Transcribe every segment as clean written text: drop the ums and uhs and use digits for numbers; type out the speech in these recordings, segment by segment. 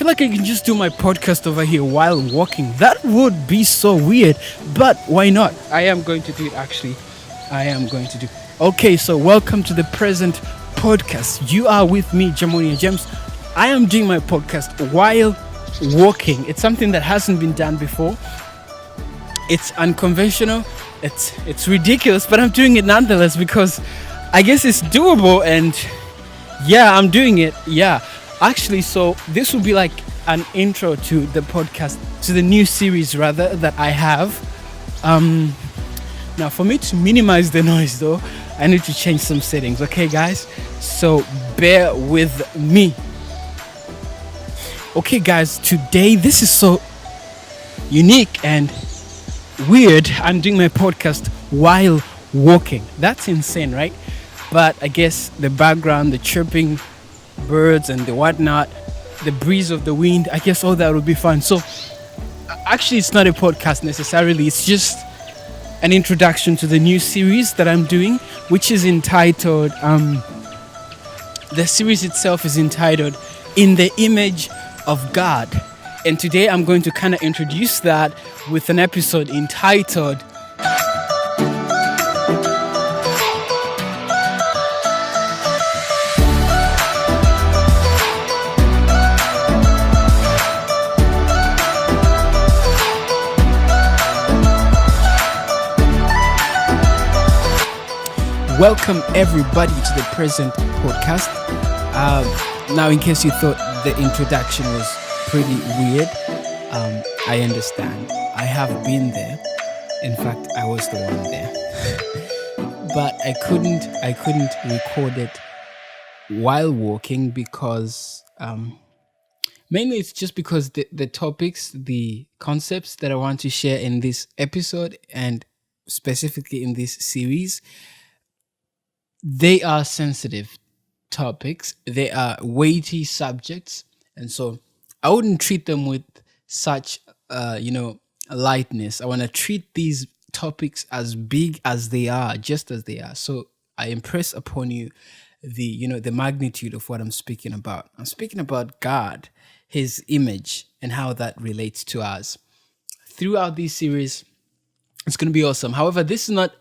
feel like I can just do my podcast over here while walking. That would be so weird, but why not? I am going to do it actually. I am going to do. Okay, so welcome to the present podcast. You are with me, Jamonia James. I am doing my podcast while walking. It's something that hasn't been done before. It's unconventional. It's ridiculous, but I'm doing it nonetheless because I guess it's doable, and yeah, I'm doing it. Yeah. Actually, so this will be like an intro to the podcast, to the new series rather that I have. Now for me to minimize the noise though, I need to change some settings. Okay, guys? So bear with me. Okay, guys, today this is so unique and weird. I'm doing my podcast while walking. That's insane, right? But I guess the background, the chirping birds and the whatnot, the breeze of the wind, I guess all that will be fun. So actually it's not a podcast necessarily, it's just an introduction to the new series that I'm doing, which is entitled the series itself is entitled In the Image of God. And today I'm going to kind of introduce that with an episode entitled Welcome everybody to the present podcast. Now, in case you thought the introduction was pretty weird, I understand. I have been there. In fact, I was the one there. But I couldn't record it while walking because mainly it's just because the topics, the concepts that I want to share in this episode and specifically in this series, they are sensitive topics. They are weighty subjects. And so I wouldn't treat them with such, lightness. I want to treat these topics as big as they are, just as they are. So I impress upon you the magnitude of what I'm speaking about. I'm speaking about God, his image, and how that relates to us. Throughout this series, it's going to be awesome. However, this is not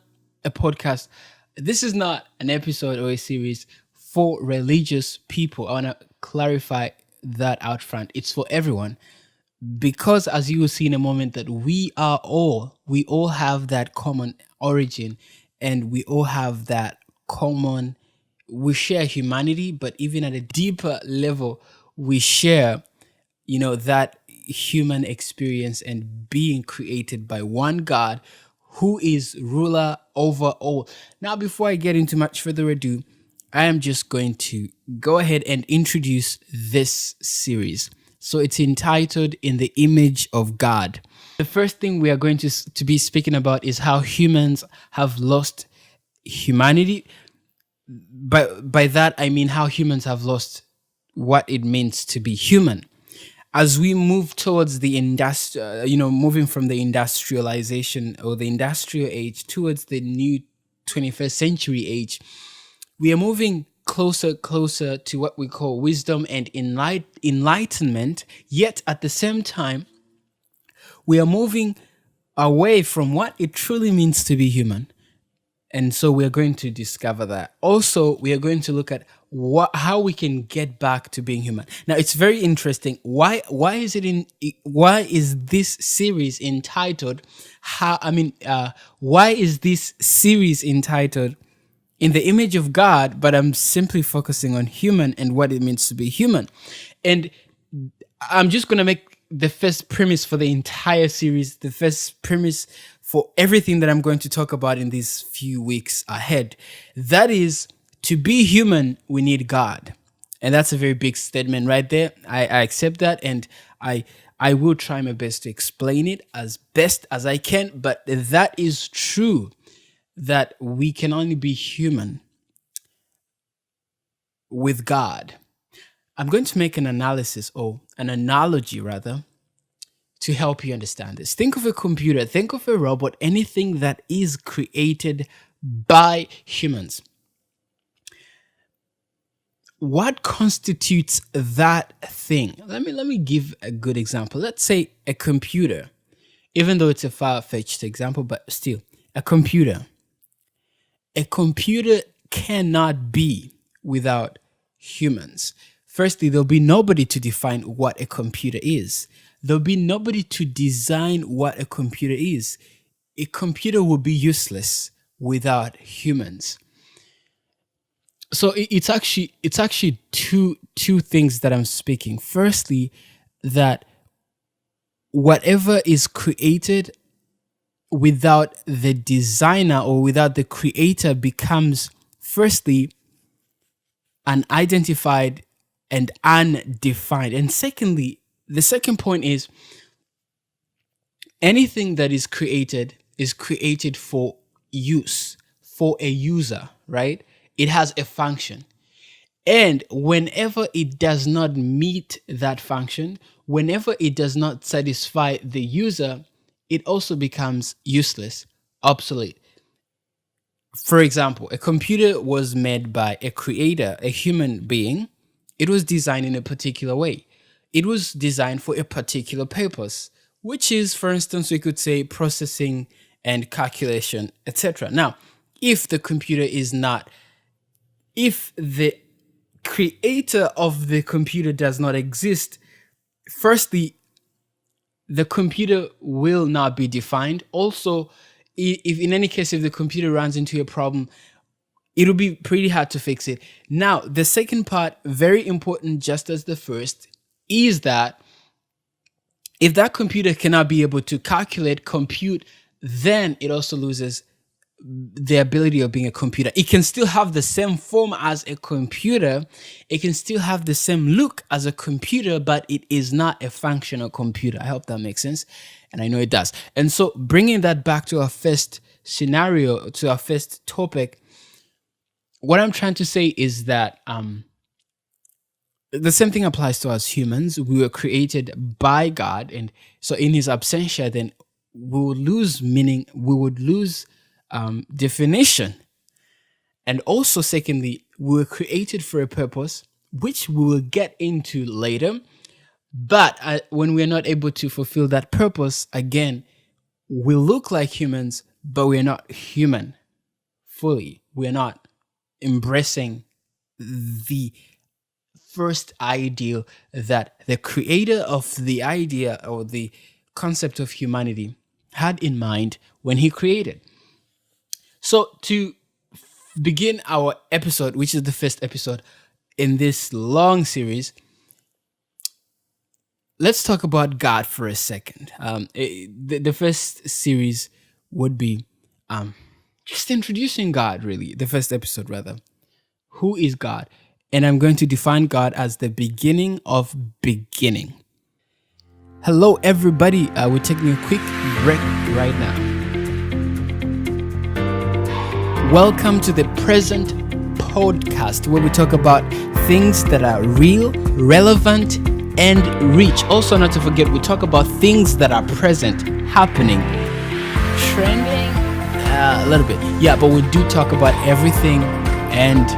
a podcast. This is not an episode or a series for religious people. I want to clarify that out front. It's for everyone because, as you will see in a moment, that we all have that common origin, and we all have that common, we share humanity, but even at a deeper level, we share, that human experience and being created by one God who is ruler over all. Now, before I get into much further ado, I am just going to go ahead and introduce this series. So it's entitled In the Image of God. The first thing we are going to be speaking about is how humans have lost humanity. By that, I mean how humans have lost what it means to be human. As we move towards the moving from the industrialization or the industrial age towards the new 21st century age, we are moving closer to what we call wisdom and enlightenment. Yet at the same time, we are moving away from what it truly means to be human. And so we are going to discover that. Also, we are going to look at how we can get back to being human. Now, it's very interesting. Why is this series entitled why is this series entitled In the Image of God, but I'm simply focusing on human and what it means to be human. And I'm just going to make the first premise for the entire series, the first premise for everything that I'm going to talk about in these few weeks ahead. That is, to be human, we need God. And that's a very big statement right there. I accept that, and I will try my best to explain it as best as I can. But that is true, that we can only be human with God. I'm going to make an analogy rather, to help you understand this. Think of a computer, think of a robot, anything that is created by humans. what constitutes that thing? Let me give a good example. Let's say a computer, even though it's a far-fetched example, but still, a computer. A computer cannot be without humans. Firstly, there'll be nobody to define what a computer is. There'll be nobody to design what a computer is. A computer will be useless without humans. So it's actually two things that I'm speaking. Firstly, that whatever is created without the designer or without the creator becomes, firstly, unidentified and undefined. And secondly, the second point is anything that is created for use, for a user, right? It has a function. And whenever it does not meet that function, whenever it does not satisfy the user, it also becomes useless, obsolete. For example, a computer was made by a creator, a human being. It was designed in a particular way. It was designed for a particular purpose, which is, for instance, we could say processing and calculation, etc. Now, if the computer is not, if the creator of the computer does not exist, firstly, the computer will not be defined. Also, if in any case, if the computer runs into a problem, it'll be pretty hard to fix it. Now, the second part, very important, just as the first, is that if that computer cannot be able to calculate, compute, then it also loses the ability of being a computer. It can still have the same form as a computer. It can still have the same look as a computer, but it is not a functional computer. I hope that makes sense. And I know it does. And so bringing that back to our first scenario, to our first topic, what I'm trying to say is that the same thing applies to us humans. We were created by God. And so in his absentia, then we would lose meaning. We would lose definition. And also, secondly, we were created for a purpose, which we will get into later. But when we're not able to fulfill that purpose, again, we look like humans, but we're not human fully. We're not embracing the first ideal that the creator of the idea or the concept of humanity had in mind when he created. So to begin our episode, which is the first episode in this long series, let's talk about God for a second. The first series would be just introducing God, really. The first episode, rather. Who is God? And I'm going to define God as the beginning of beginning. Hello, everybody. We're taking a quick break right now. Welcome to the present podcast, where we talk about things that are real, relevant, and rich. Also, not to forget, we talk about things that are present, happening, trending, a little bit. Yeah, but we do talk about everything and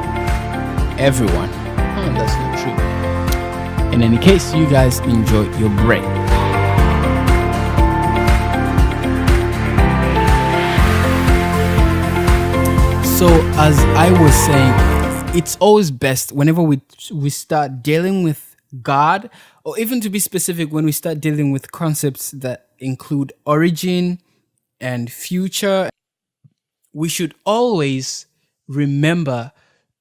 everyone. Oh, that's not true. In any case, you guys enjoy your break. So, as I was saying, it's always best whenever we start dealing with God, or even to be specific, when we start dealing with concepts that include origin and future, we should always remember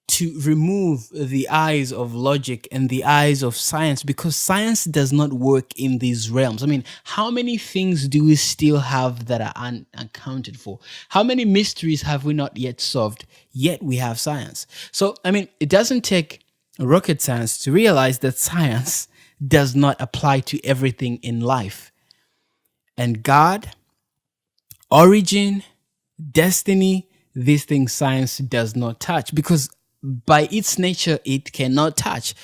to remove the eyes of logic and the eyes of science, because science does not work in these realms. I mean, how many things do we still have that are unaccounted for? How many mysteries have we not yet solved? Yet we have science. So, I mean, it doesn't take rocket science to realize that science does not apply to everything in life. And God, origin, destiny, these things science does not touch, because by its nature, it cannot touch.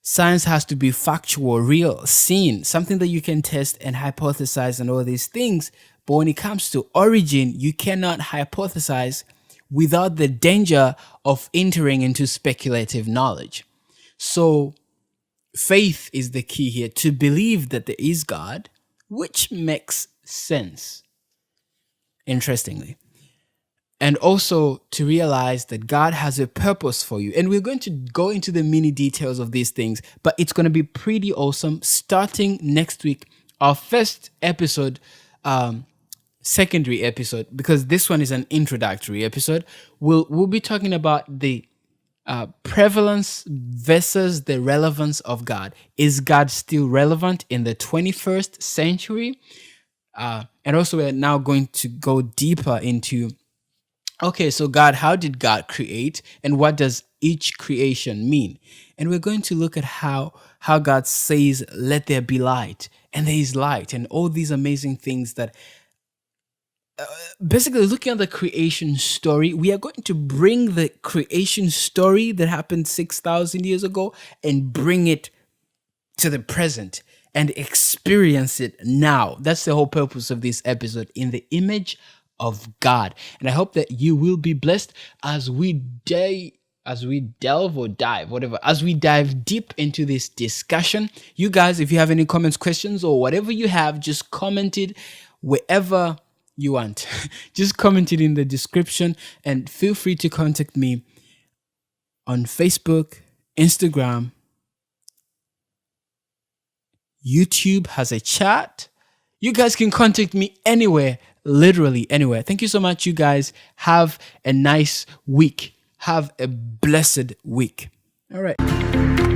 Science has to be factual, real, seen, something that you can test and hypothesize and all these things. But when it comes to origin, you cannot hypothesize without the danger of entering into speculative knowledge. So faith is the key here, to believe that there is God, which makes sense, interestingly. And also to realize that God has a purpose for you. And we're going to go into the mini details of these things, but it's going to be pretty awesome. Starting next week, our first episode, secondary episode, because this one is an introductory episode, we'll be talking about the prevalence versus the relevance of God. Is God still relevant in the 21st century? And also, we're now going to go deeper into, okay, so God, how did God create, and what does each creation mean? And we're going to look at how God says, "Let there be light," and there is light, and all these amazing things that basically, looking at the creation story, we are going to bring the creation story that happened 6,000 years ago and bring it to the present and experience it now. That's the whole purpose of this episode, in the image of God. And I hope that you will be blessed as we delve or dive, whatever, as we dive deep into this discussion. You guys, if you have any comments, questions, or whatever you have, just comment it wherever you want. Just comment it in the description, and feel free to contact me on Facebook, Instagram. YouTube has a chat. You guys can contact me anywhere, literally anywhere. Thank you so much, you guys. Have a nice week. Have a blessed week. All right.